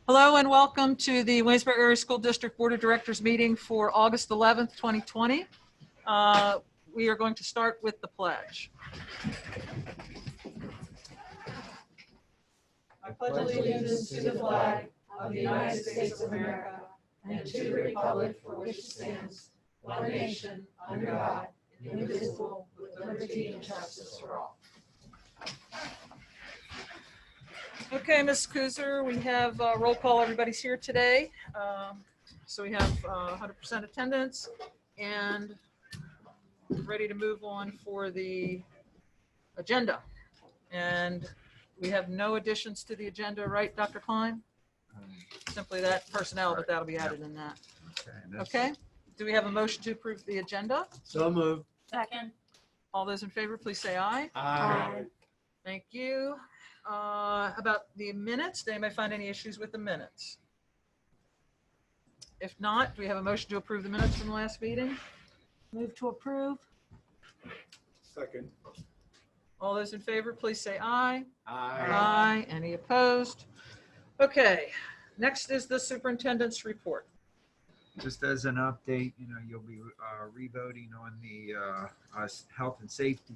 Hello and welcome to the Waynesburg Area School District Board of Directors meeting for August 11th, 2020. We are going to start with the pledge. I pledge allegiance to the flag of the United States of America and to the republic for which it stands, one nation, under God, indivisible, with liberty and justice for all. Okay, Ms. Kuzer, we have roll call. Everybody's here today. So we have 100% attendance and ready to move on for the agenda. And we have no additions to the agenda, right, Dr. Klein? Simply that personnel, but that'll be added in that. Okay. Do we have a motion to approve the agenda? So moved. Second. All those in favor, please say aye. Aye. Thank you. About the minutes, did anybody find any issues with the minutes? If not, do we have a motion to approve the minutes from the last meeting? Move to approve. Second. All those in favor, please say aye. Aye. Aye. Any opposed? Okay, next is the superintendent's report. Just as an update, you'll be re-voting on the health and safety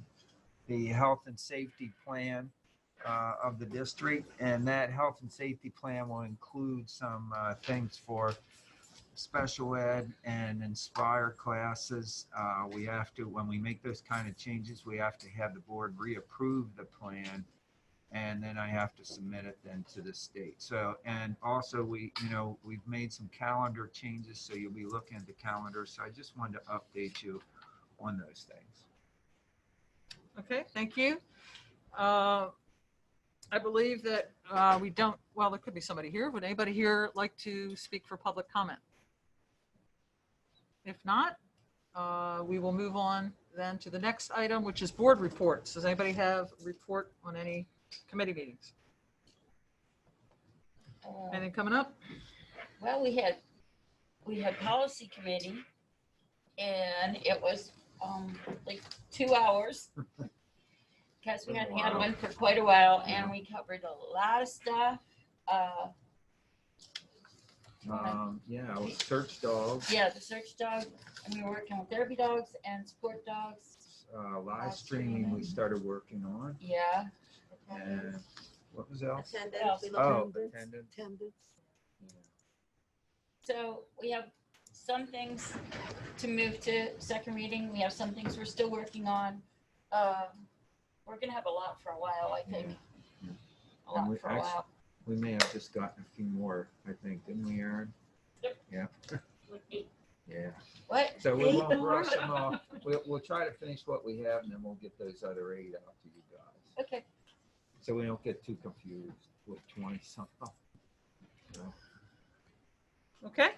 plan of the district, and that health and safety plan will include some things for special ed and inspire classes. We have to, when we make those kind of changes, we have to have the board reapprove the plan, and then I have to submit it then to the state. So, and also we've made some calendar changes, so you'll be looking at the calendar. So I just wanted to update you on those things. Okay, thank you. I believe that there could be somebody here. Would anybody here like to speak for public comment? If not, we will move on then to the next item, which is board reports. Does anybody have a report on any committee meetings? Anything coming up? Well, we had policy committee, and it was like 2 hours because we hadn't had one for quite a while, and we covered a lot of stuff. Search dogs. Yeah, the search dog, and we were working with therapy dogs and support dogs. Live streaming we started working on. Yeah. And what was else? Attendance. Attendance. So we have some things to move to second reading. We have some things we're still working on. We're gonna have a lot for a while, I think. A lot for a while. We may have just gotten a few more, I think, didn't we, Aaron? Yep. Yeah. Yeah. What? So we won't rush them off. We'll try to finish what we have, and then we'll get those other 8 out to you guys. Okay. So we don't get too confused with 20-something. Okay,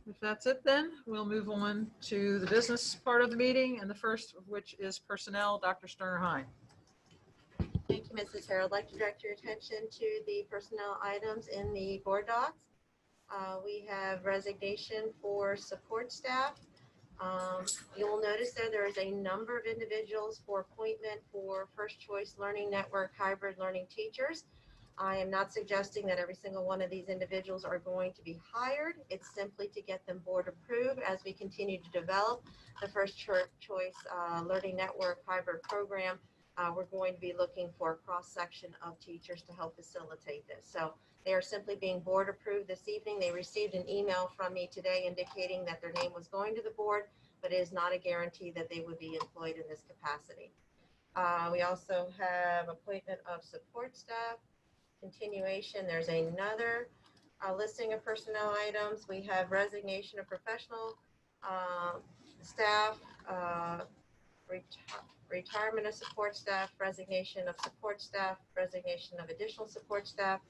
if that's it, then we'll move on to the business part of the meeting, and the first of which is personnel. Dr. Sterner-Hein. Thank you, Mrs. Harrell. I'd like to direct your attention to the personnel items in the board docs. We have resignation for support staff. You'll notice there is a number of individuals for appointment for first choice learning network hybrid learning teachers. I am not suggesting that every single one of these individuals are going to be hired. It's simply to get them board approved as we continue to develop the first choice learning network hybrid program. We're going to be looking for a cross-section of teachers to help facilitate this. So they are simply being board approved this evening. They received an email from me today indicating that their name was going to the board, but it is not a guarantee that they would be employed in this capacity. We also have appointment of support staff, continuation. There's another listing of personnel items. We have resignation of professional staff, retirement of support staff, resignation of support staff, resignation of additional support staff,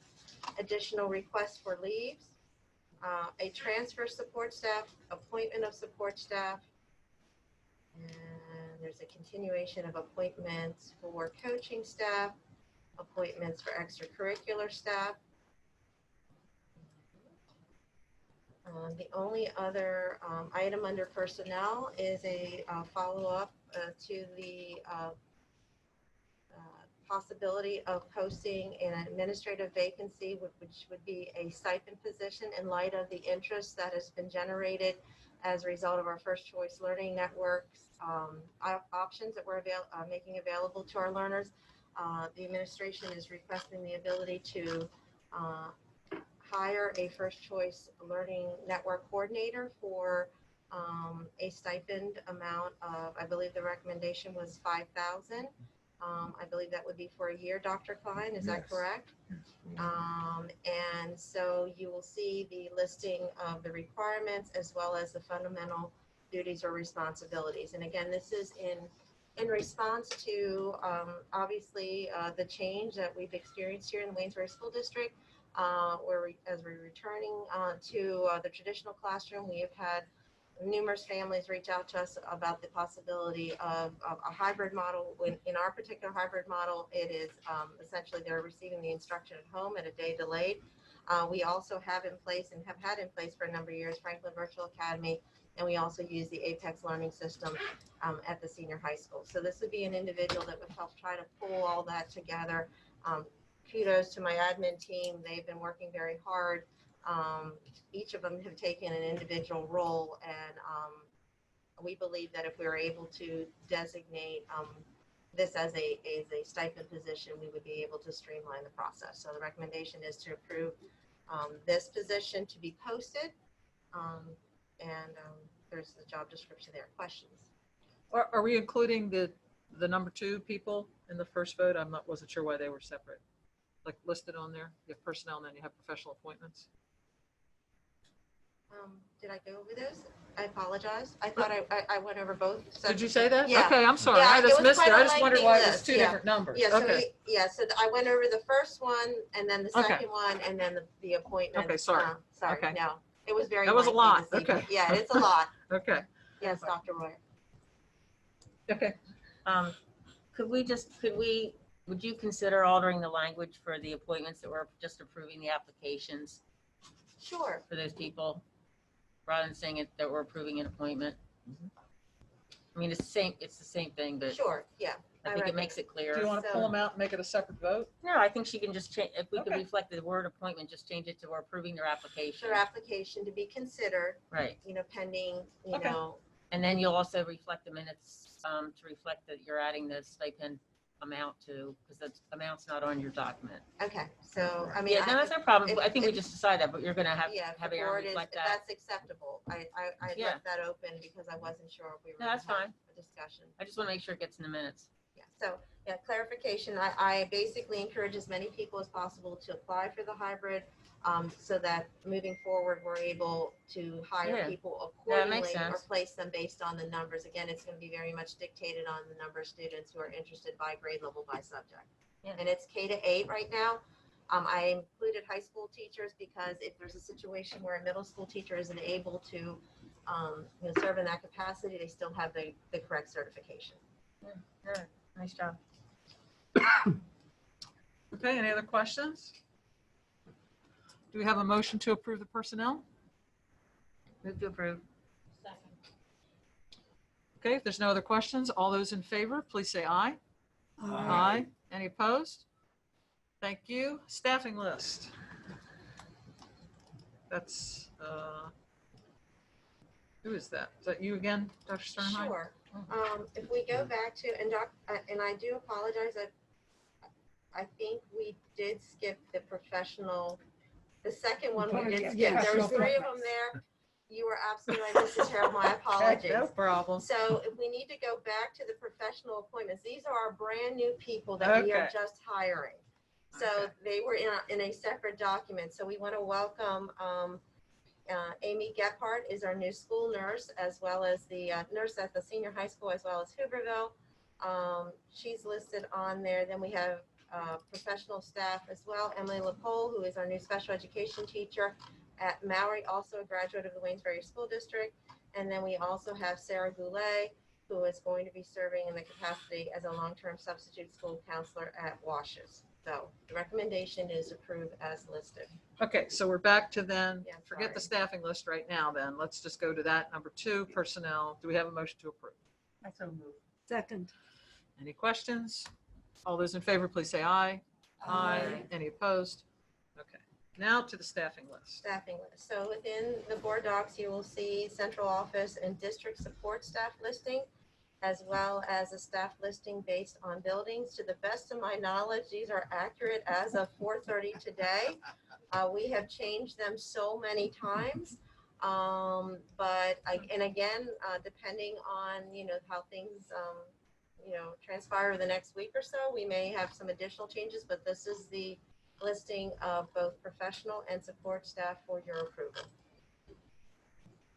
additional requests for leaves, a transfer support staff, appointment of support staff, and there's a continuation of appointments for coaching staff, appointments for extracurricular staff. The only other item under personnel is a follow-up to the possibility of posting an administrative vacancy, which would be a stipend position in light of the interest that has been generated as a result of our First Choice Learning Network's options that we're making available to our learners. The administration is requesting the ability to hire a First Choice Learning Network coordinator for a stipend amount of, I believe the recommendation was $5,000. I believe that would be for a year, Dr. Klein, is that Yes. correct? And so you will see the listing of the requirements as well as the fundamental duties or responsibilities. And again, this is in response to obviously the change that we've experienced here in the Waynesbury School District, where as we're returning to the traditional classroom, we have had numerous families reach out to us about the possibility of a hybrid model. In our particular hybrid model, it is essentially they're receiving the instruction at home at a day delayed. We also have in place and have had in place for a number of years Franklin Virtual Academy, and we also use the Apex Learning System at the senior high school. So this would be an individual that would help try to pull all that together. Kudos to my admin team. They've been working very hard. Each of them have taken an individual role, and we believe that if we were able to designate this as a stipend position, we would be able to streamline the process. So the recommendation is to approve this position to be posted, and there's the job description there. Questions? Are we including the number 2 people in the first vote? Wasn't sure why they were separate, like listed on there. You have personnel and then you have professional appointments. Did I go over those? I apologize. I thought I went over both. So, Did you say that? Yeah. Okay, I'm sorry. Yeah, I just it was missed it. quite a I just wondered lengthy why it was list, 2 yeah. different numbers. Yeah, so Okay. I went over the first one and then the Okay. second one and then the appointment. Okay, sorry. Sorry, Okay. no, it was very That was a lengthy lot. this evening. Okay. Yeah, it's a lot. Okay. Yes, Dr. Roy. Okay. Would you consider altering the language for the appointments that we're just approving the applications Sure. for those people? Rather than saying that we're approving an appointment? I mean, it's the same thing, but Sure, yeah. I think it makes it clear. Do you want to pull them out and make it a separate vote? No, I think she can just change, if we could Okay. reflect the word appointment, just change it to we're approving their application. Their application to be considered, Right. pending, Okay. And then you'll also reflect the minutes to reflect that you're adding the stipend amount to, because the amount's not on your document. Okay, so, I mean. Yeah, no, that's no problem. if- I think we if- just decided that, but you're gonna have Yeah, if have the Aaron board is, reflect if that. that's acceptable. I Yeah. left that open because I wasn't sure if we were No, going that's to have fine. a discussion. I just want to make sure it gets in the minutes. Yeah, so, yeah, clarification, I basically encourage as many people as possible to apply for the hybrid, so that moving forward, we're able to hire Yeah. people Yeah, that makes accordingly or sense. place them based on the numbers. Again, it's gonna be very much dictated on the number of students who are interested by grade level by subject. Yeah. And it's K-8 right now. I included high school teachers because if there's a situation where a middle school teacher isn't able to, serve in that capacity, they still have the correct certification. Yeah, nice job. Okay, any other questions? Do we have a motion to approve the personnel? Move to approve. Okay, if there's no other questions, all those in favor, please say aye. Aye. Any opposed? Thank you. Staffing list. That's, who is that? Is that you again, Dr. Sternheim? Sure. If we go back to, and I do apologize, I think we did skip the professional, the second one we did skip. Yes. There was 3 of them there. You were absolutely right, Mrs. Harold, my apologies. No problem. So if we need to go back to the professional appointments, these are our brand new people that we are Okay. just hiring. So Okay. they were in a separate document. So we want to welcome Amy Gephardt is our new school nurse, as well as the nurse at the senior high school, as well as Hooverville. She's listed on there. Then we have professional staff as well. Emily LaPole, who is our new special education teacher at Maury, also a graduate of the Waynesbury School District. And then we also have Sarah Goulet, who is going to be serving in the capacity as a long-term substitute school counselor at Washes. So the recommendation is approved as listed. Okay, so we're back to then, Yeah, forget the sorry. staffing list right now then. Let's just go to that. Number 2, personnel. Do we have a motion to approve? I so move. Second. Any questions? All those in favor, please say aye. Aye. Any opposed? Okay, now to the staffing list. Staffing list. So within the board docs, you will see central office and district support staff listing, as well as a staff listing based on buildings. To the best of my knowledge, these are accurate as of 4:30 today. We have changed them so many times. And again, depending on, how things, transpire the next week or so, we may have some additional changes, but this is the listing of both professional and support staff for your approval.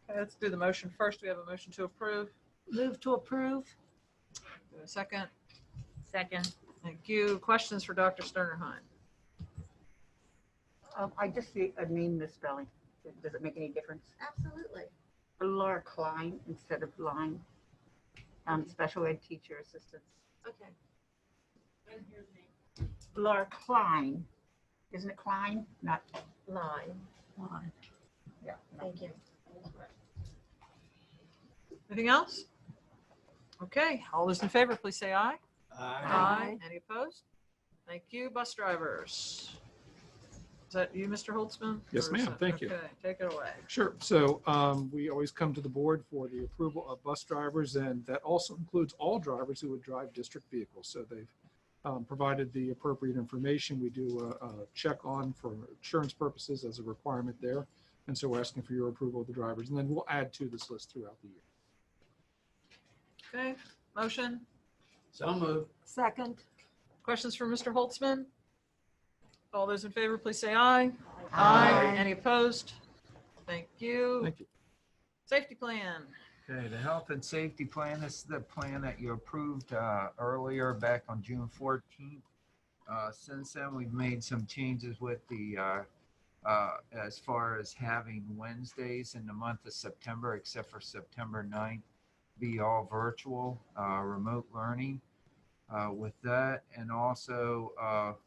Okay, let's do the motion first. We have a motion to approve. Move to approve. Do we have a second? Second. Thank you. Questions for Dr. Sternerheim? I just see a name misspelling. Does it make any difference? Absolutely. Laura Klein instead of Line. Special ed teacher assistants. Okay. Laura Klein. Isn't it Klein? Not Line. Line. Yeah. Thank you. Anything else? Okay, all those in favor, please say aye. Aye. Any opposed? Thank you. Bus drivers. Is that you, Mr. Holtzman? Yes, Or is ma'am. it- Thank you. Okay, take it away. Sure. So we always come to the board for the approval of bus drivers, and that also includes all drivers who would drive district vehicles. So they've provided the appropriate information. We do a check on for insurance purposes as a requirement there. And so we're asking for your approval of the drivers, and then we'll add to this list throughout the year. Okay, motion. So moved. Second. Questions for Mr. Holtzman? All those in favor, please say aye. Aye. Any opposed? Thank you. Thank you. Safety plan. Okay, the health and safety plan, this is the plan that you approved earlier back on June 14th. Since then, we've made some changes with the, as far as having Wednesdays in the month of September, except for September 9th, be all virtual, remote learning. With that, and also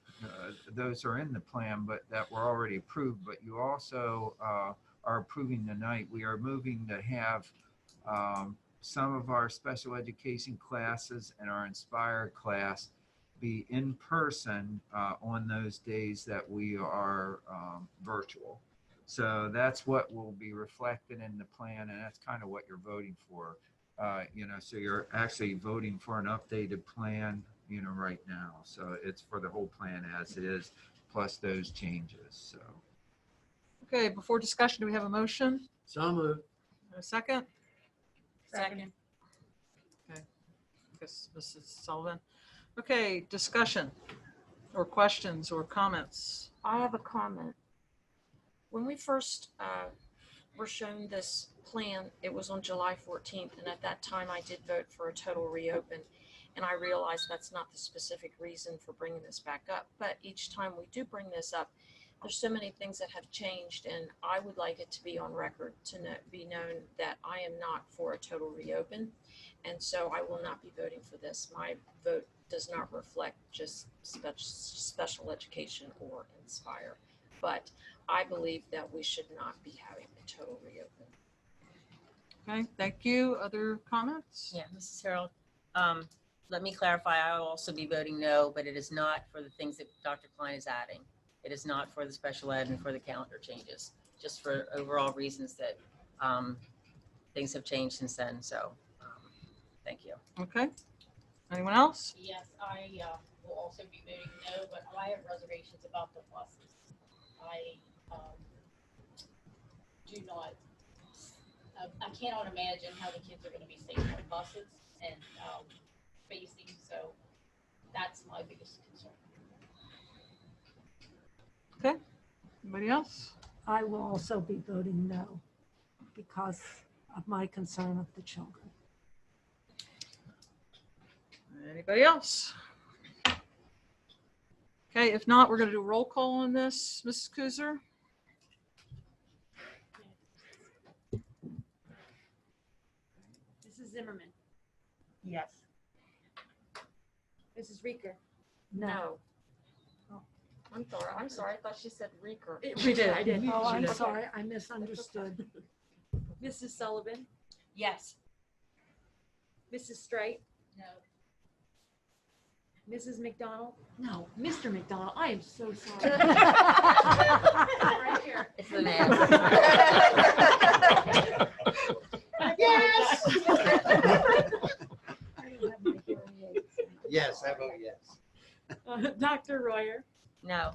those are in the plan, but that were already approved. But you also are approving tonight. We are moving to have some of our special education classes and our Inspire class be in person on those days that we are virtual. So that's what will be reflected in the plan, and that's kind of what you're voting for. So you're actually voting for an updated plan, right now. So it's for the whole plan as it is, plus those changes. So. Okay, before discussion, do we have a motion? So moved. A second? Second. I guess Mrs. Sullivan. Okay, discussion or questions or comments? I have a comment. When we first were shown this plan, it was on July 14th, and at that time I did vote for a total reopen, and I realized that's not the specific reason for bringing this back up. But each time we do bring this up, there's so many things that have changed, and I would like it to be on record to be known that I am not for a total reopen, and so I will not be voting for this. My vote does not reflect just special education or Inspire, but I believe that we should not be having a total reopen. Okay, thank you. Other comments? Yeah, Mrs. Harold, let me clarify, I will also be voting no, but it is not for the things that Dr. Klein is adding. It is not for the special ed and for the calendar changes, just for overall reasons that things have changed since then. So thank you. Okay. Anyone else? Yes, I will also be voting no, but I have reservations about the buses. I do not, I cannot imagine how the kids are going to be safe on buses and facing, so that's my biggest concern. Okay. Anybody else? I will also be voting no because of my concern of the children. Anybody else? Okay, if not, we're going to do a roll call on this. Mrs. Kuzer? Mrs. Zimmerman, Yes. Mrs. Reeker. No. I'm sorry. I thought she said Reeker. We did. I did. Oh, I'm did. sorry. I misunderstood. Mrs. Sullivan, Yes. Mrs. Straight. No. Mrs. McDonald? No, Mr. McDonald. I am so sorry. Right here. It's the man. Yes. Yes, I vote yes. Dr. Royer? No.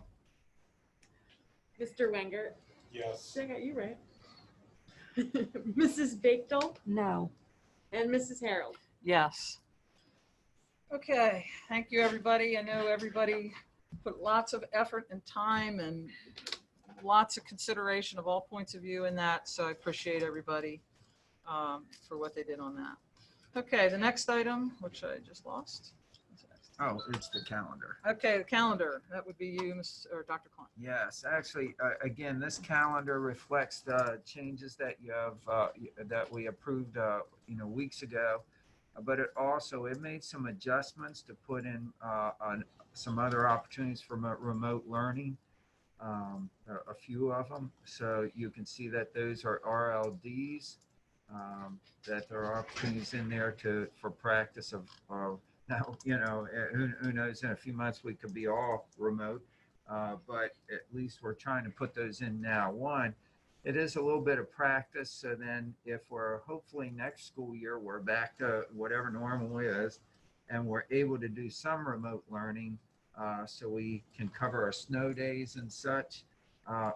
Mr. Wenger? Yes. I got you right. Mrs. Bigdell? No. And Mrs. Harold? Yes. Okay, thank you, everybody. I know everybody put lots of effort and time and lots of consideration of all points of view in that, so I appreciate everybody for what they did on that. Okay, the next item, which I just lost. Oh, it's the calendar. Okay, the calendar. That would be you, or Dr. Klein. Yes, actually, again, this calendar reflects the changes that you have, that we approved, weeks ago. But it made some adjustments to put in on some other opportunities for remote learning, a few of them. So you can see that those are RLDs, that there are opportunities in there for practice of now, who knows, in a few months we could be all remote, but at least we're trying to put those in now. One, it is a little bit of practice. So then if we're hopefully next school year, we're back to whatever normal is, and we're able to do some remote learning, so we can cover our snow days and such.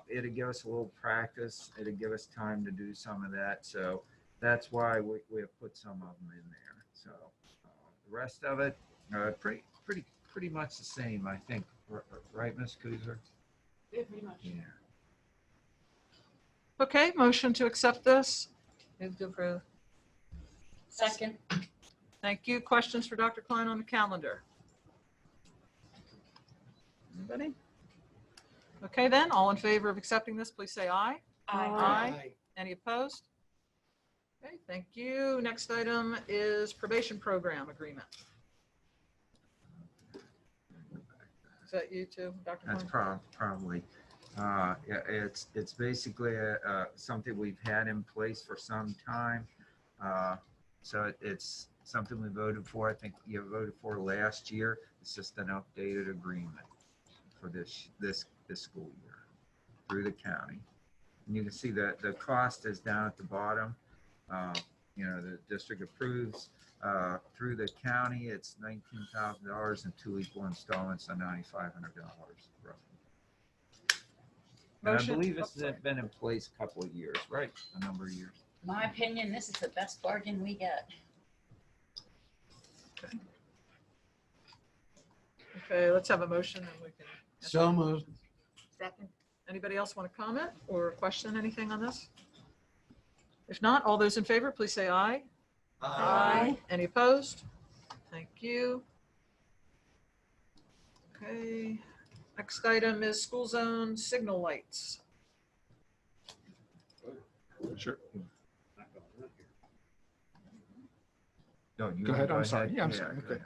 It'll give us a little practice. It'll give us time to do some of that. So that's why we have put some of them in there. So the rest of it, pretty much the same, I think. Right, Ms. Kuzer? Yeah, pretty much. Yeah. Okay, motion to accept this. Move to approve. Second. Thank you. Questions for Dr. Klein on the calendar? Anybody? Okay, then, all in favor of accepting this, please say aye. Aye. Any opposed? Okay, thank you. Next item is probation program agreement. Is that you too, Dr. That's Klein? probably. Yeah, it's basically something we've had in place for some time. So it's something we voted for. I think you voted for last year. It's just an updated agreement for this school year through the county. And you can see that the cost is down at the bottom. The district approves through the county. It's $19,000 in 2 equal installments of $9,500 roughly. And I Motion- believe this has been in place a couple of years, right? A number of years. My opinion, this is the best bargain we get. Okay, let's have a motion and we can. So moved. Second. Anybody else want to comment or question anything on this? If not, all those in favor, please say aye. Any opposed? Thank you. Okay, next item is school zone signal lights. Sure. No, you Go ahead. I'm sorry. Yeah, I'm sorry. Okay.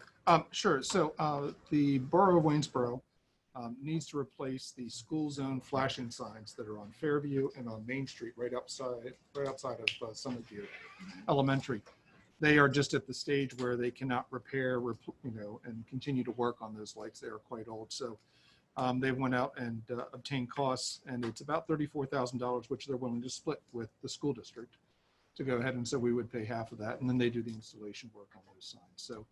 Sure. So the borough of Waynesboro needs to replace the school zone flashing signs that are on Fairview and on Main Street, right outside of Summit View Elementary. They are just at the stage where they cannot repair, and continue to work on those lights. They are quite old. So they went out and obtained costs, and it's about $34,000, which they're willing to split with the school district to go ahead. And so we would pay half of that, and then they do the installation work on those signs. So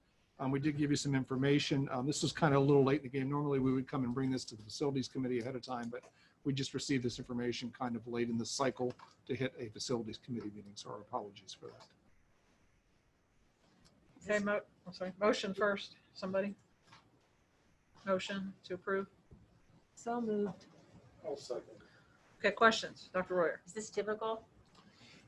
we did give you some information. This was kind of a little late in the game. Normally we would come and bring this to the facilities committee ahead of time, but we just received this information kind of late in the cycle to hit a facilities committee meeting. So our apologies for that. Okay, motion first, somebody? Motion to approve. So moved. I'll second. Okay, questions? Dr. Royer? Is this typical?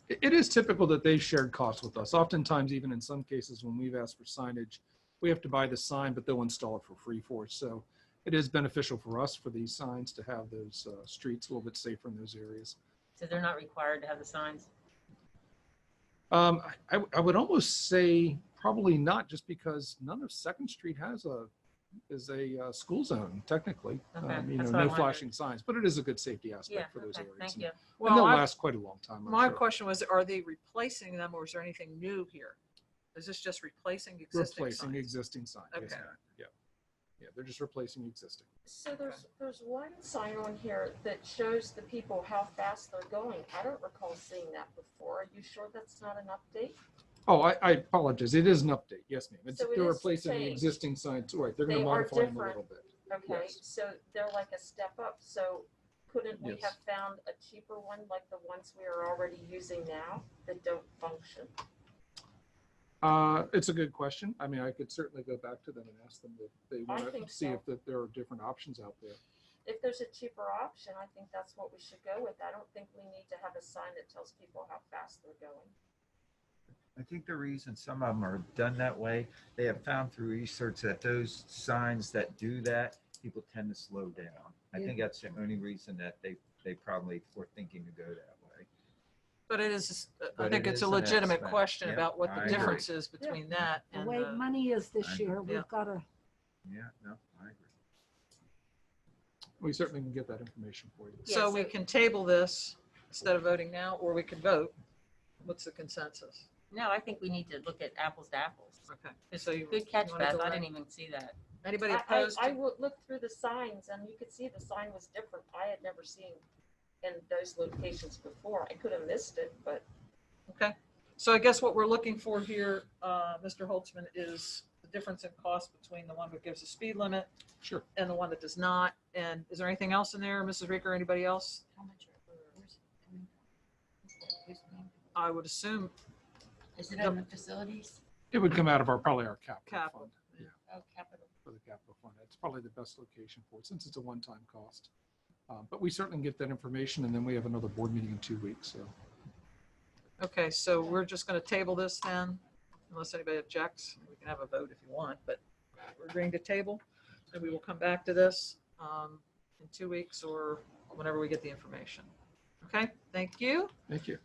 It is typical that they've shared costs with us. Oftentimes, even in some cases, when we've asked for signage, we have to buy the sign, but they'll install it for free for us. So it is beneficial for us for these signs to have those streets a little bit safer in those areas. So they're not required to have the signs? I would almost say probably not, just because none of Second Street is a school zone technically. Okay, that's what I No wondered. flashing signs, but it is a good safety Yeah, aspect for those okay, areas. thank And- you. And they'll Well, last quite a long time. I'm my sure. question was, are they replacing them or is there anything new here? Is this just replacing existing Replacing signs? existing signs. yes, Okay. ma'am. Yeah. Yeah, they're just replacing existing. So there's one sign on here that shows the people how fast they're going. I don't recall seeing that before. Are you sure that's not an update? Oh, I apologize. It is an update. Yes, ma'am. So it They're is replacing the changed. existing signs. Right, they're going They to are modify them a different. little bit. Okay, Yes. so they're like a step up. So couldn't we Yes. have found a cheaper one like the ones we are already using now that don't function? It's a good question. I mean, I could certainly go back to them and ask them if they want to think see so. if that there are different options out there. If there's a cheaper option, I think that's what we should go with. I don't think we need to have a sign that tells people how fast they're going. I think the reason some of them are done that way, they have found through research that those signs that do that, people tend to slow down. I think that's the only reason that they probably were thinking to go that way. But it is, I But think it it's is a an legitimate estimate. question Yeah, about what I the agree. difference is between that The and way money is this I- year, Yeah. we've got to, Yeah, no, I agree. We certainly can get that information for you. So we can table this instead of voting now, or we can vote. What's the consensus? No, I think we need to look at apples to apples. Okay. So you, Good catch, you wanna Beth. go I ahead? didn't even see that. Anybody I opposed? to- looked through the signs and you could see the sign was different. I had never seen in those locations before. I could have missed it, but Okay. So I guess what we're looking for here, Mr. Holtzman, is the difference in cost between the one that gives a speed limit Sure. and the one that does not. And is there anything else in there, Mrs. Reeker, or anybody else? How much? Where's it coming from? Who's paying? I would assume Is it on the facilities? It would come out of probably our capital Capital, fund. Yeah, Oh, capital. for the capital fund. It's probably the best location for it since it's a one-time cost. But we certainly can get that information, and then we have another board meeting in 2 weeks. So Okay, so we're just going to table this then, unless anybody objects. We can have a vote if you want, but we're agreeing to table. And we will come back to this in 2 weeks or whenever we get the information. Okay, thank you. thank you.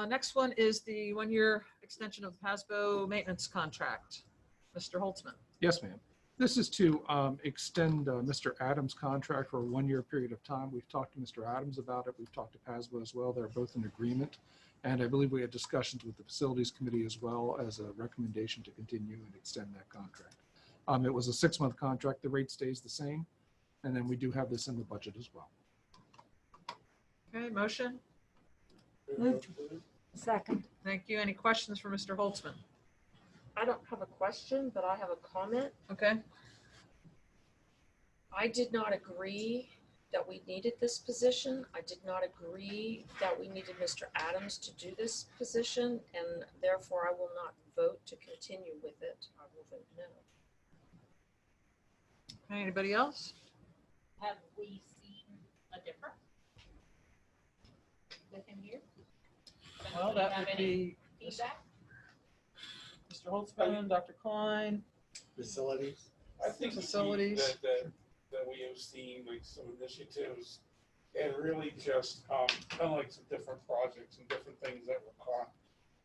Next one is the 1-year extension of the PASBO maintenance contract. Mr. Holtzman. Yes, ma'am. This is to extend Mr. Adams' contract for a 1-year period of time. We've talked to Mr. Adams about it. We've talked to PASBO as well. They're both in agreement. And I believe we had discussions with the Facilities Committee as well as a recommendation to continue and extend that contract. It was a 6-month contract. The rate stays the same. And then we do have this in the budget as well. Okay, motion. move second. Thank you. Any questions for Mr. Holtzman? I don't have a question, but I have a comment. Okay, I did not agree that we needed this position. I did not agree that we needed Mr. Adams to do this position, and therefore I will not vote to continue with it. I will vote no. okay, anybody else? Have we seen a difference with him here? Well, Do we that have would any be feedback? Mr. Holtzman, Dr. Klein. Facilities. I think the key Facilities. that we have seen, like some initiatives, and really just kind of like some different projects and different things that were caught.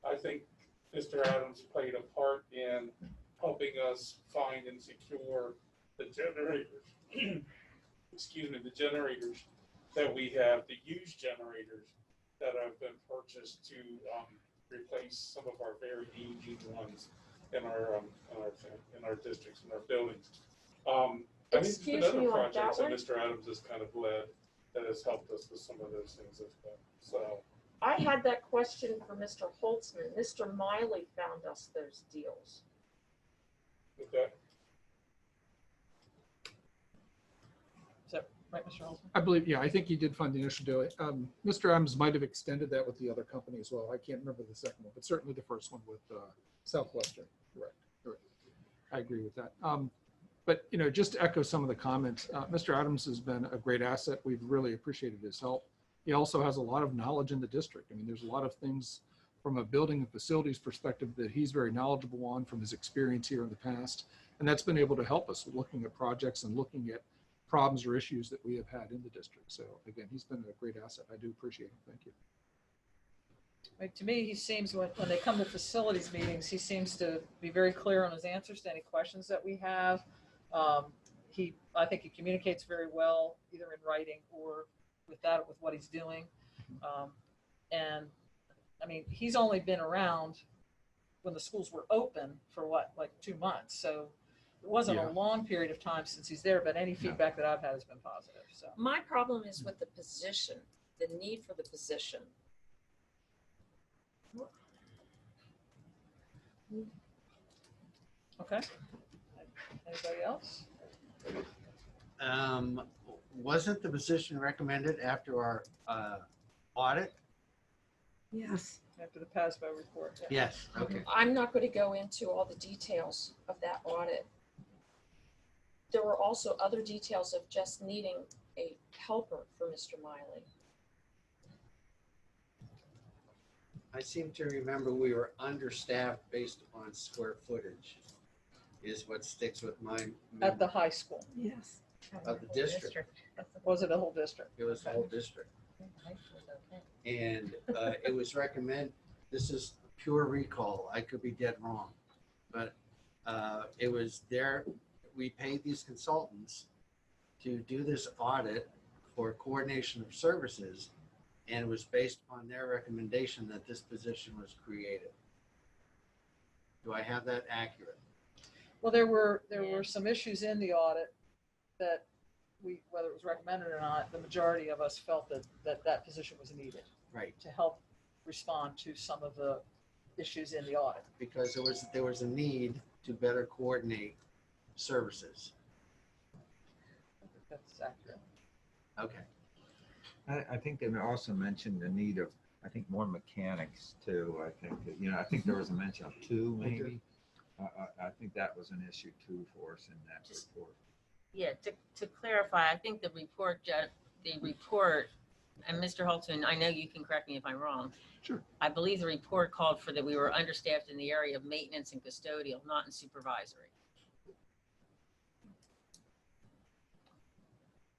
I think Mr. Adams played a part in helping us find and secure the generators. Excuse me, the generators that we have, the used generators that have been purchased to replace some of our very aging ones in our districts, in our buildings. I think there's been Excuse other me, like projects that that one? Mr. Adams has kind of led that has helped us with some of those things as well. So, I had that question for Mr. Holtzman. Mr. Miley found us those deals. okay. Is that right, Mr. Holtzman? I believe, yeah, I think he did fund the initial deal. Mr. Adams might have extended that with the other company as well. I can't remember the second one, but certainly the first one with Southwestern. Correct. I agree with that. But, just to echo some of the comments, Mr. Adams has been a great asset. We've really appreciated his help. He also has a lot of knowledge in the district. I mean, there's a lot of things from a building and facilities perspective that he's very knowledgeable on from his experience here in the past. And that's been able to help us looking at projects and looking at problems or issues that we have had in the district. So again, he's been a great asset. I do appreciate him. Thank you. Like, to me, he seems, when they come to facilities meetings, he seems to be very clear on his answers to any questions that we have. I think he communicates very well, either in writing or with what he's doing. And I mean, he's only been around when the schools were open for like 2 months. So it wasn't Yeah. a long period of time since he's there, but any feedback that I've had has been positive, so. My problem is with the position, the need for the position. Okay. Anybody else? Wasn't the position recommended after our audit? Yes. After the PASBO report. yeah. Yes, okay. I'm not going to go into all the details of that audit. There were also other details of just needing a helper for Mr. Miley. I seem to remember we were understaffed based on square footage is what sticks with my At the memory high school. Yes. of the district. Was it a whole district? It was the whole district. And it was recommended, this is pure recall, I could be dead wrong. But it was there, we paid these consultants to do this audit for coordination of services. And it was based on their recommendation that this position was created. Do I have that accurate? Well, there were some issues in the audit that we, whether it was recommended or not, the majority of us felt that position was needed Right, to help respond to some of the issues in the audit. because there was a need to better coordinate services. I think that's accurate. Okay. I think they also mentioned the need of, I think, more mechanics too. I think, I think there was a mention of two, maybe. I think that was an issue too for us in that report. Yeah, to clarify, I think the report, and Mr. Holtzman, I know you can correct me if I'm wrong. Sure. I believe the report called for that we were understaffed in the area of maintenance and custodial, not in supervisory.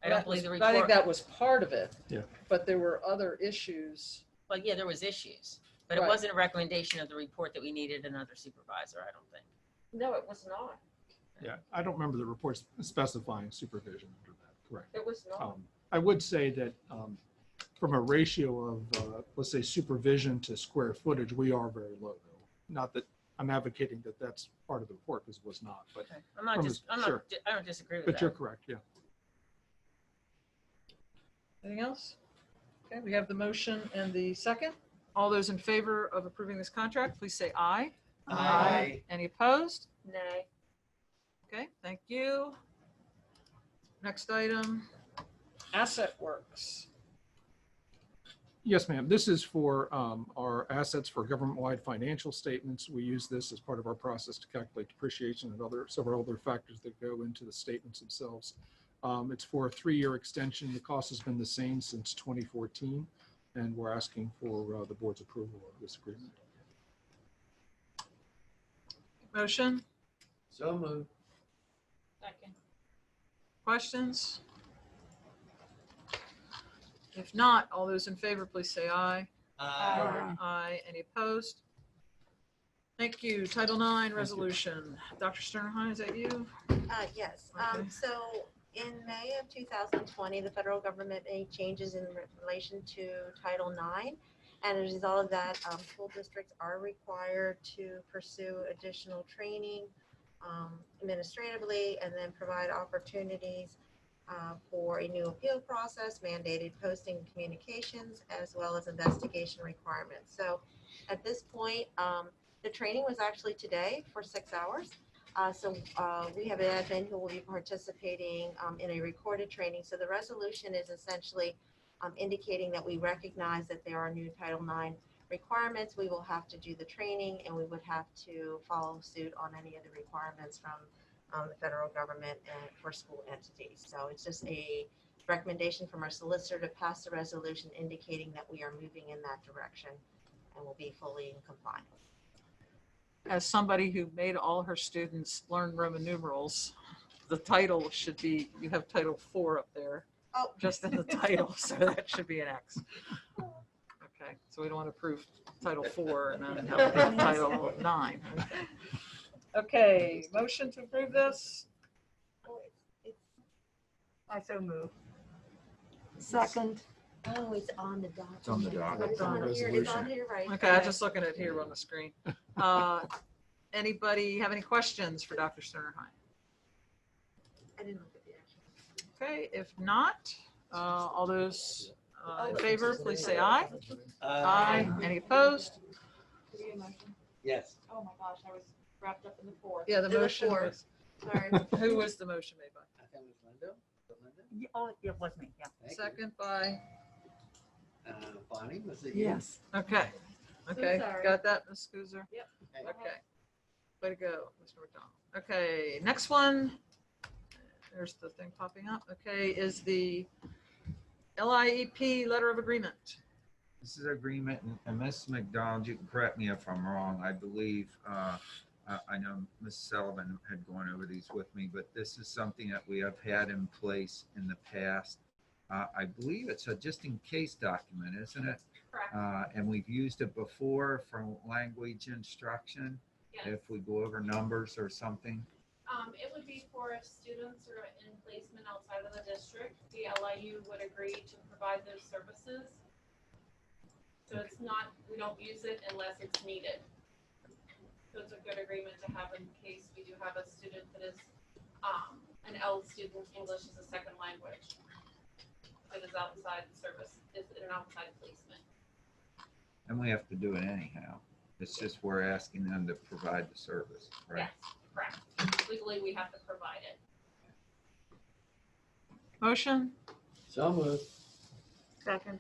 I don't believe the I think report, that was part of it. Yeah. But there were other issues. well, yeah, there was issues, but it Right. wasn't a recommendation of the report that we needed another supervisor, I don't think. No, it was not. Yeah, I don't remember the reports specifying supervision under that, correct. It was not. I would say that from a ratio of, let's say, supervision to square footage, we are very low. Though. Not that I'm advocating that that's part of the report, because it was not, but, Okay. I don't disagree with that. but you're correct, yeah. Anything else? Okay, we have the motion and the second. All those in favor of approving this contract, please say aye. Aye. Any opposed? Nay. Okay, thank you. Next item, Asset Works. Yes, ma'am. This is for our assets for government-wide financial statements. We use this as part of our process to calculate depreciation and several other factors that go into the statements themselves. It's for a 3-year extension. The cost has been the same since 2014, and we're asking for the board's approval of this agreement. Motion, So moved. Second. questions? If not, all those in favor, please say aye. Aye. Aye. Any opposed? Thank you. Title IX resolution. Dr. Sternheim, is that you? Yes, Okay. so in May of 2020, the federal government made changes in relation to Title IX. And as a result of that, school districts are required to pursue additional training administratively and then provide opportunities for a new appeal process, mandated posting communications, as well as investigation requirements. So at this point, the training was actually today for 6 hours. So we have an admin who will be participating in a recorded training. So the resolution is essentially indicating that we recognize that there are new Title IX requirements. We will have to do the training, and we would have to follow suit on any of the requirements from the federal government and for school entities. So it's just a recommendation from our solicitor to pass the resolution indicating that we are moving in that direction and will be fully in compliance. As somebody who made all her students learn Roman numerals, the title should be, you have Title IV up there, Oh, just in the title, so that should be an X. Okay, so we don't want to approve Title IV and then have Title IX. Okay, motion to approve this? I so move. Second. oh, it's on the document. It's on the document. It's on here, it's on here, right? Okay, I'm just looking at here on the screen. Anybody have any questions for Dr. Sternheim? I didn't look at the action. Okay, if not, all those in favor, please say aye. Aye. Any opposed? Yes. Oh my gosh, I was wrapped up in the fourth. Yeah, the And the motion fourth. was, Sorry. who was the motion made by? I think it was Linda. Was it Linda? Oh, it was me, yeah. Thank you. Second by, Bonnie, was it you? Yes. okay. Okay, sorry. got that, Ms. Cooser? Yep. Okay. Way to go, Mr. McDonald. Okay, next one. There's the thing popping up. Okay, is the LIEP letter of agreement. This is agreement, and Ms. McDonald, you can correct me if I'm wrong, I believe, I know Ms. Sullivan had gone over these with me, but this is something that we have had in place in the past. I believe it's a just-in-case document, isn't it? Correct. And we've used it before for language instruction, Yes. if we go over numbers or something. It would be for if students are in placement outside of the district, the LIU would agree to provide those services. So it's not, we don't use it unless it's needed. So it's a good agreement to have in case we do have a student that is, an L student, English is a second language. That is outside the service, is in an outside placement. And we have to do it anyhow. It's just we're asking them to provide the service, right? Yes, correct. Legally, we have to provide it. Motion, So moved. Second.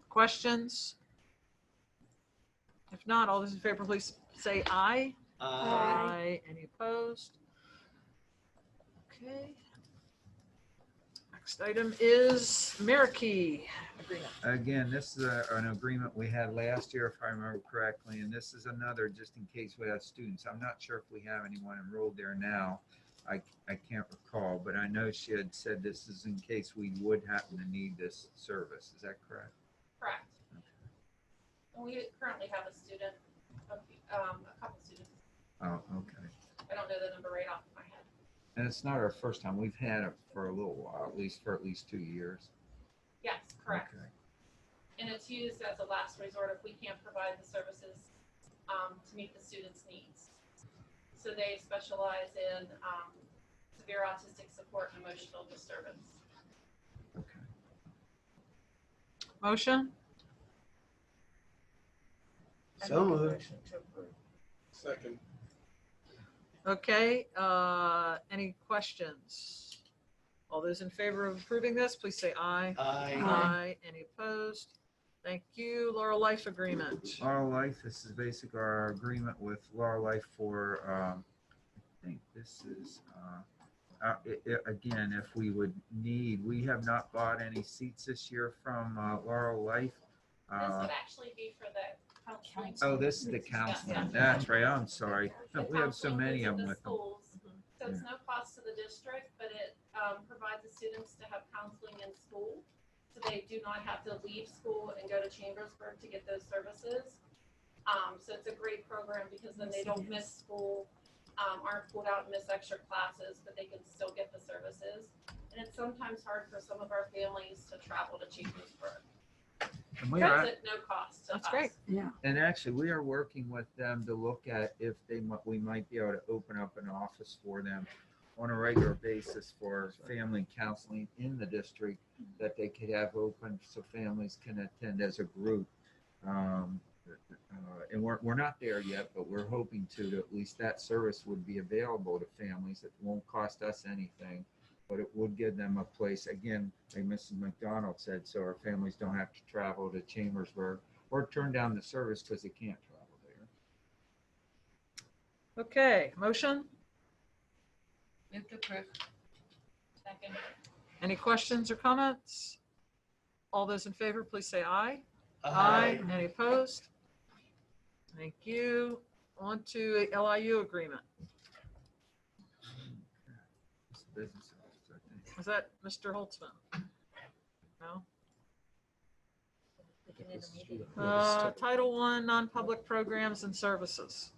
questions? If not, all those in favor, please say aye. Aye. Any opposed? Okay. Next item is Marikey agreement. Again, this is an agreement we had last year, if I remember correctly, and this is another, just in case we have students. I'm not sure if we have anyone enrolled there now. I can't recall, but I know she had said this is in case we would happen to need this service. Is that correct? Correct. And we currently have a student, a couple students. Oh, okay. I don't know the number right off my head. And it's not our first time. We've had it for a little while, at least 2 years. Yes, correct. Okay. And it's used as a last resort if we can't provide the services to meet the students' needs. So they specialize in severe autistic support and emotional disturbance. Okay. Motion, So moved. Second. okay, any questions? All those in favor of approving this, please say aye. Aye. Any opposed? Thank you. Laurel Life agreement. Laurel Life, this is basically our agreement with Laurel Life for, I think this is, again, if we would need, we have not bought any seats this year from Laurel Life. This would actually be for the counseling. Oh, this is the counseling. Yeah. That's right. I'm sorry. The We have so counseling many goes of them into with them. schools. So it's no cost to the district, but it provides the students to have counseling in school. So they do not have to leave school and go to Chambersburg to get those services. So it's a great program because then they don't miss school, aren't pulled out and miss extra classes, but they can still get the services. And it's sometimes hard for some of our families to travel to Chambersburg. And we But are, it's at no cost to us. That's great. and actually, we are working with them to look at if we might be able to open up an office for them on a regular basis for family counseling in the district that they could have open so families can attend as a group. And we're not there yet, but we're hoping to at least that service would be available to families. It won't cost us anything, but it would give them a place, again, like Mrs. McDonald said, so our families don't have to travel to Chambersburg or turn down the service because they can't travel there. Okay, motion? Move to approve. Second. Any questions or comments? All those in favor, please say aye. Any opposed? Thank you. On to a LIU agreement. It's a business office, I think. Is that Mr. Holtzman? No? Title I, non-public programs and services.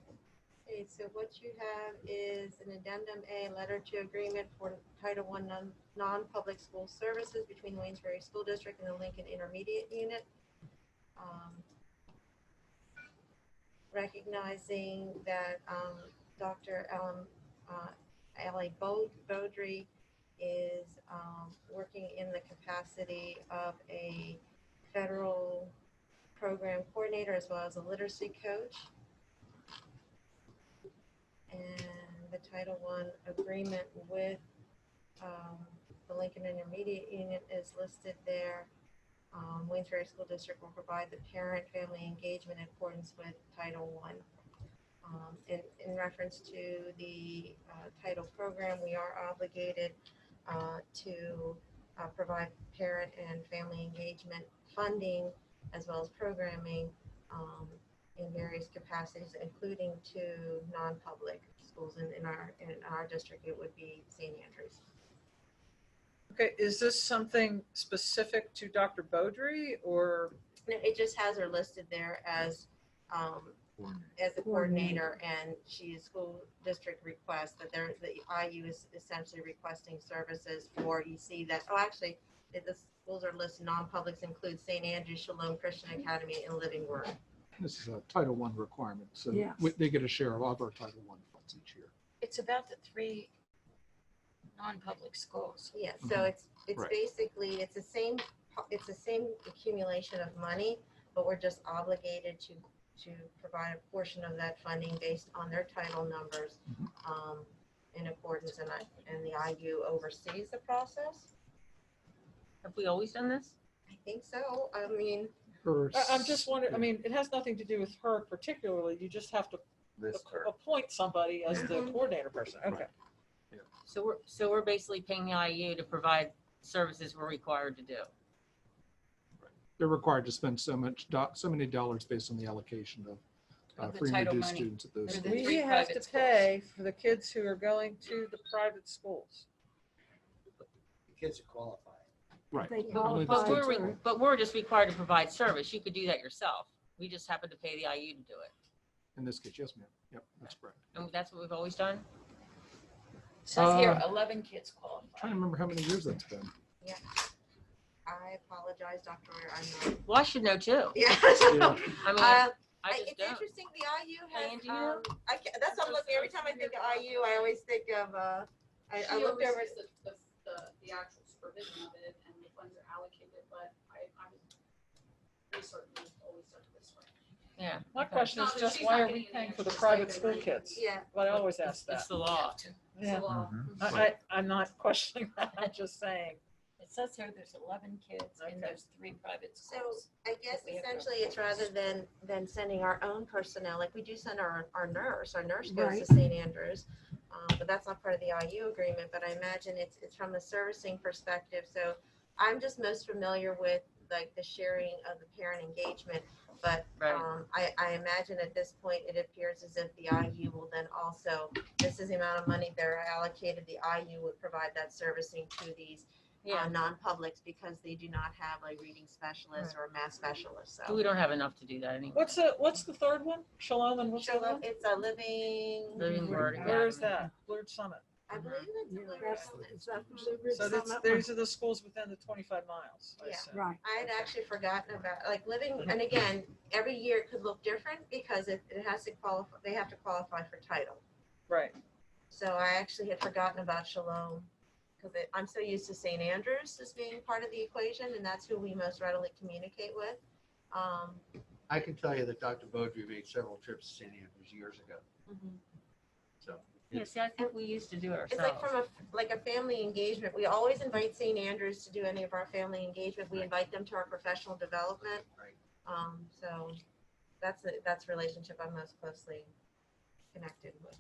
Okay, so what you have is an addendum A, letter to agreement for Title I non-public school services between Waynesbury School District and the Lincoln Intermediate Unit. Recognizing that Dr. Ellen Beaudry is working in the capacity of a federal program coordinator as well as a literacy coach. And the Title I agreement with the Lincoln Intermediate Unit is listed there. Waynesbury School District will provide the parent-family engagement in accordance with Title I. In reference to the title program, we are obligated to provide parent and family engagement funding as well as programming in various capacities, including to non-public schools. In our district, it would be St. Andrews. Okay, is this something specific to Dr. Beaudry or? No, it just has her listed there as the coordinator, and she's school district request that the IU is essentially requesting services for. You see that, actually, the schools are listed, non-publics include St. Andrews, Shalom Christian Academy, and Living Word. This is a Title I requirement, so Yes. they get a share of our Title I funds each year. It's about the 3 non-public schools. Yeah, so it's Right. basically, it's the same accumulation of money, but we're just obligated to provide a portion of that funding based on their title numbers in accordance, and the IU oversees the process. Have we always done this? I think so. I mean, I'm just wondering, I mean, it has nothing to do with her particularly. You just have to appoint somebody as the coordinator person. Okay. So we're basically paying the IU to provide services we're required to do. They're required to spend so many dollars based on the allocation of Of the free and title reduced money. students at those For the schools. We three have private to schools. pay for the kids who are going to the private schools. The kids are qualified. Right. They Only the qualify students for- But we're just required to provide service. You could do that yourself. We just happen to pay the IU to do it. In this case, yes, ma'am. Yep, that's correct. And that's what we've always done. It says here, Uh, 11 kids I'm qualified. trying to remember how many years that's been. I apologize, Dr. Ware, I'm not. Well, I should know too. Yeah. Yeah. I mean, Uh, I just it's don't. interesting, the IU has, Diane, do you know? that's what I'm looking, every time I think of IU, I always think of, I looked over. The actual supervision of it and the funds are allocated, but I'm pretty certain we've always done it this way. Yeah. My okay. question is Not that just she's why not are we getting any paying for the extra private stipend school or anything. kids? Yeah. But I always ask It's that. the law. Yeah. Right. I'm not questioning that. I'm just saying. It says here there's 11 kids and Okay. there's 3 private So schools. I guess that we have to essentially it's rather than sending our own personnel, like we do send our nurse goes Right. to St. Andrews. But that's not part of the IU agreement, but I imagine it's from a servicing perspective. So I'm just most familiar with like the sharing of the parent engagement. But Right. I imagine at this point, it appears as if the IU will then also, this is the amount of money they're allocated, the IU would provide that servicing to these Yeah. non-publics because they do not have like reading specialists or math specialists. So We don't have enough to do that anymore. What's the third one? Shalom and what's the other one? it's a living. Living Word Where is Academy. that? Blurred Summit. I believe it's a Yeah, Blue that's- Summit. is that the Blue So Summit these are the schools within the 25 miles. I Yeah. assume. one? Right. I had actually forgotten about like living, and again, every year it could look different because it has to qualify. They have to qualify for title. Right. So I actually had forgotten about Shalom because I'm so used to St. Andrews as being part of the equation, and that's who we most readily communicate with. I can tell you that Dr. Beaudry made several trips to St. Andrews years ago. So Yeah, see, I think we used to do it It's like ourselves. from a family engagement. We always invite St. Andrews to do any of our family engagement. We invite them to our professional development. Right. So that's a relationship I'm most closely connected with.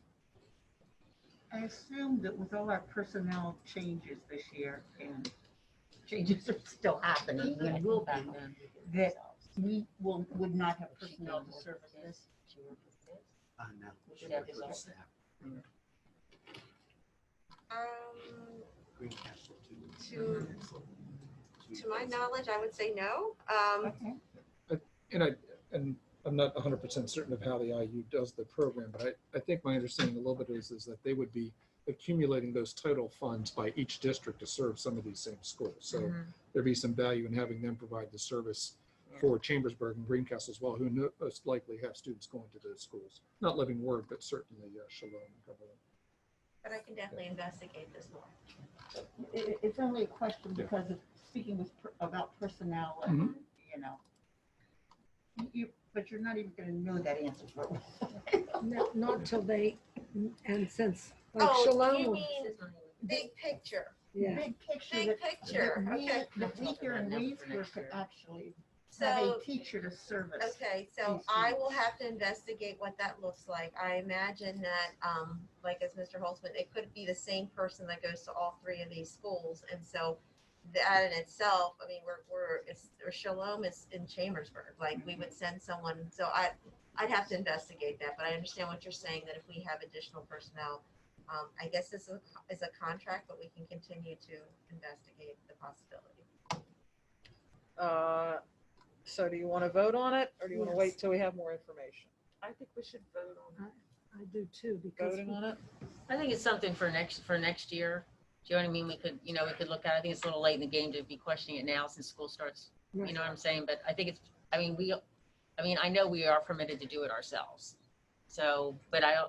I assume that with all our personnel changes this year, and changes are still happening, and will be, that we would not have personnel to service this. no. We should have his own. Staff. Greencastle too. To my knowledge, I would say no. And I'm not 100% certain of how the IU does the program, but I think my understanding a little bit is that they would be accumulating those title funds by each district to serve some of these same schools. So there'd be some value in having them provide the service for Chambersburg and Greencastle as well, who most likely have students going to those schools. Not Living Word, but certainly Shalom and Cumberland. But I can definitely investigate this more. It's only a question Yeah. because of speaking with, about personnel and, Mhm. you know. But you're not even gonna know that answer for a while. Not till they, and since, like Oh, Shalom, you will- mean big picture? yeah. Big picture. Big picture, okay. That we here in Waynesburg could actually have a So, teacher to service. okay, so these I will students. have to investigate what that looks like. I imagine that, like as Mr. Holtzman, it could be the same person that goes to all three of these schools. And so that in itself, I mean, Shalom is in Chambersburg, like we would send someone, so I'd have to investigate that, but I understand what you're saying, that if we have additional personnel, I guess this is a contract, but we can continue to investigate the possibility. So do you want to vote on it, or do you want to wait Yes. till we have more information? I think we should vote on it. I do too, because. Voting on it? I think it's something for next year. Do you know what I mean? We could look at it. I think it's a little late in the game to be questioning it now since school starts. You know what I'm saying? But I think I know we are permitted to do it ourselves. So, but I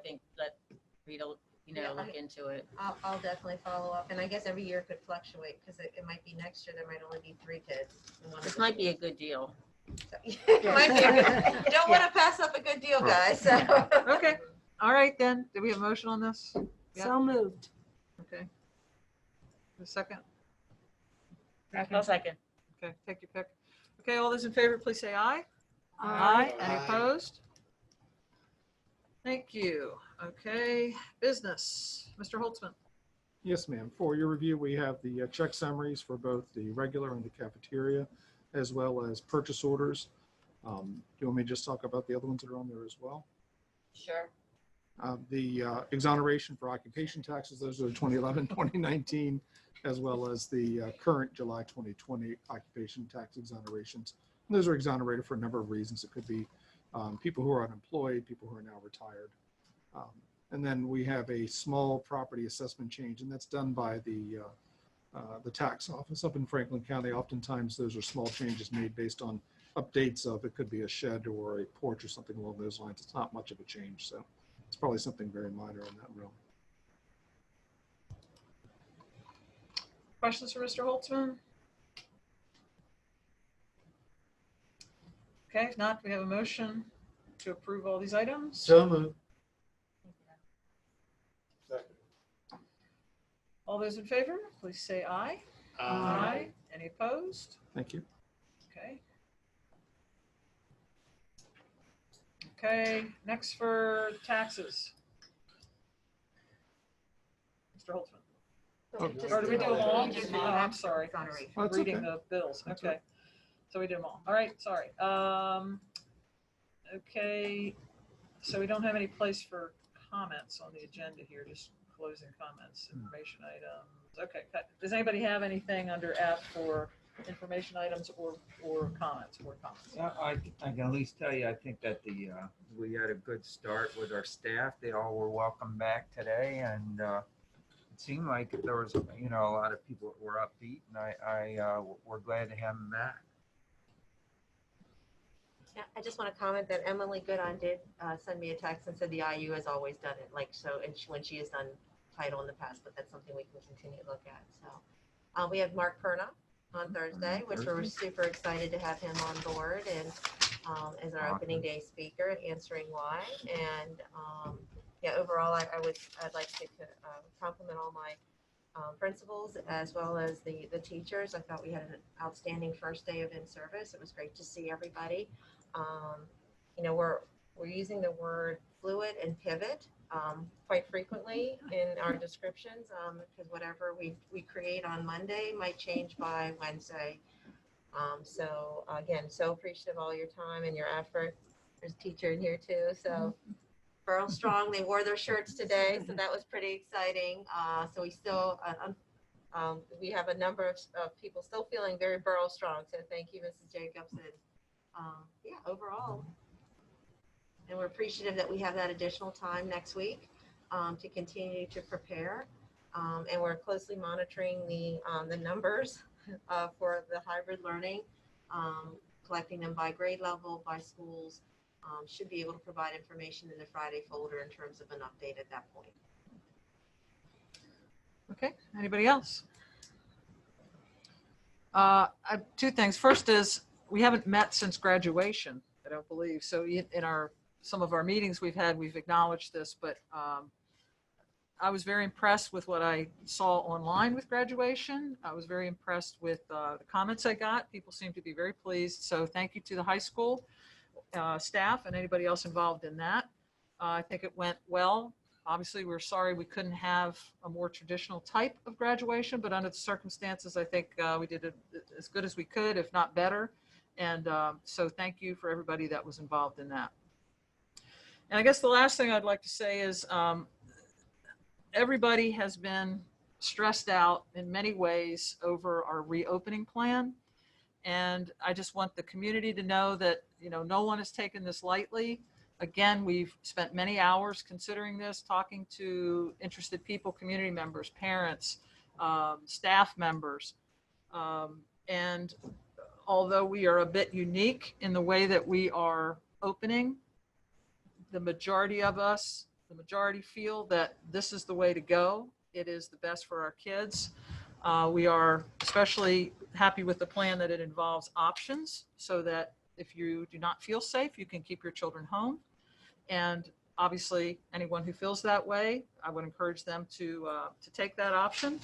think let Rita, look into it. I'll definitely follow up, and I guess every year could fluctuate, because it might be next year, there might only be 3 kids. in one of This the might be a schools. good deal. So, it might be a good, you don't want to pass up a good deal, guys, so. Okay, all right then. Do we have a motion on this? Yeah. So moved. Okay. A second? I'll second. Okay, take your pick. Okay, all those in favor, please say aye. Aye. Any Aye. opposed? Thank you. Okay, business. Mr. Holtzman. Yes, ma'am. For your review, we have the check summaries for both the regular and the cafeteria, as well as purchase orders. Do you want me to just talk about the other ones that are on there as well? Sure. The exoneration for occupation taxes, those are 2011, 2019, as well as the current July 2020 occupation tax exonerations. And those are exonerated for a number of reasons. It could be people who are unemployed, people who are now retired. And then we have a small property assessment change, and that's done by the tax office up in Franklin County. Oftentimes, those are small changes made based on updates of, it could be a shed or a porch or something along those lines. It's not much of a change, so it's probably something very minor in that realm. Questions for Mr. Holtzman? Okay, if not, we have a motion to approve all these items. So moved. Second. All those in favor, please say aye. Any opposed? Thank you. Okay. Okay, next for taxes. Mr. Holtzman. Or did we do them all? Oh, I'm sorry. Exoneration. Oh, it's Reading okay. the bills. That's Okay. So we did them all. All right, sorry. Okay, so we don't have any place for comments on the agenda here, just closing comments, information items. Okay, does anybody have anything under F for information items or comments? Yeah, I can at least tell you, I think that we had a good start with our staff. They all were welcome back today, and it seemed like there was, a lot of people that were upbeat, and we're glad to have them back. Yeah, I just want to comment that Emily Goodon did send me a text and said the IU has always done it, when she has done title in the past, but that's something we can continue to look at. So we have Mark Perna on Thursday, which we're super excited to have him on board and as our opening day speaker, answering why. And overall, I'd like to compliment all my principals as well as the teachers. I thought we had an outstanding first day of in-service. It was great to see everybody. We're using the word fluid and pivot quite frequently in our descriptions because whatever we create on Monday might change by Wednesday. So again, so appreciative of all your time and your effort. There's a teacher in here too. So Borough Strong, they wore their shirts today, so that was pretty exciting. So we still, we have a number of people still feeling very Borough Strong. So thank you, Mrs. Jacobson. Overall. And we're appreciative that we have that additional time next week to continue to prepare. And we're closely monitoring the numbers for the hybrid learning, collecting them by grade level, by schools. Should be able to provide information in the Friday folder in terms of an update at that point. Okay, anybody else? Two things. First is, we haven't met since graduation, I don't believe. So in some of our meetings we've had, we've acknowledged this, but I was very impressed with what I saw online with graduation. I was very impressed with the comments I got. People seem to be very pleased. So thank you to the high school staff and anybody else involved in that. I think it went well. Obviously, we're sorry we couldn't have a more traditional type of graduation, but under the circumstances, I think we did it as good as we could, if not better. And so thank you for everybody that was involved in that. And I guess the last thing I'd like to say is everybody has been stressed out in many ways over our reopening plan. And I just want the community to know that, no one has taken this lightly. Again, we've spent many hours considering this, talking to interested people, community members, parents, staff members. And although we are a bit unique in the way that we are opening, the majority of us, the majority feel that this is the way to go. It is the best for our kids. We are especially happy with the plan that it involves options, so that if you do not feel safe, you can keep your children home. And obviously, anyone who feels that way, I would encourage them to take that option.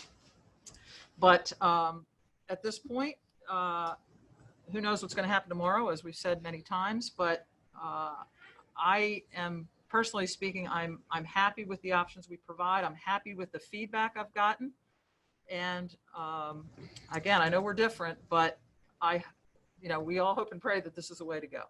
But at this point, who knows what's going to happen tomorrow, as we've said many times. But I am, personally speaking, I'm happy with the options we provide. I'm happy with the feedback I've gotten. And again, I know we're different, but we all hope and pray that this is the way to go.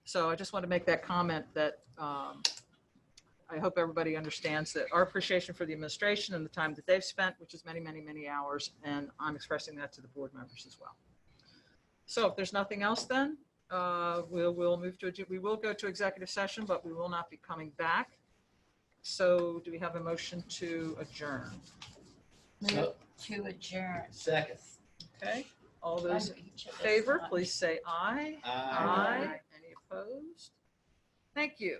So I just want to make that comment that I hope everybody understands that our appreciation for the administration and the time that they've spent, which is many, many, many hours, and I'm expressing that to the board members as well. So if there's nothing else, then we'll move to we will go to executive session, but we will not be coming back. So do we have a motion to adjourn? Move to adjourn. Second. Okay, all those in favor, please say aye. Aye. Any opposed? Thank you.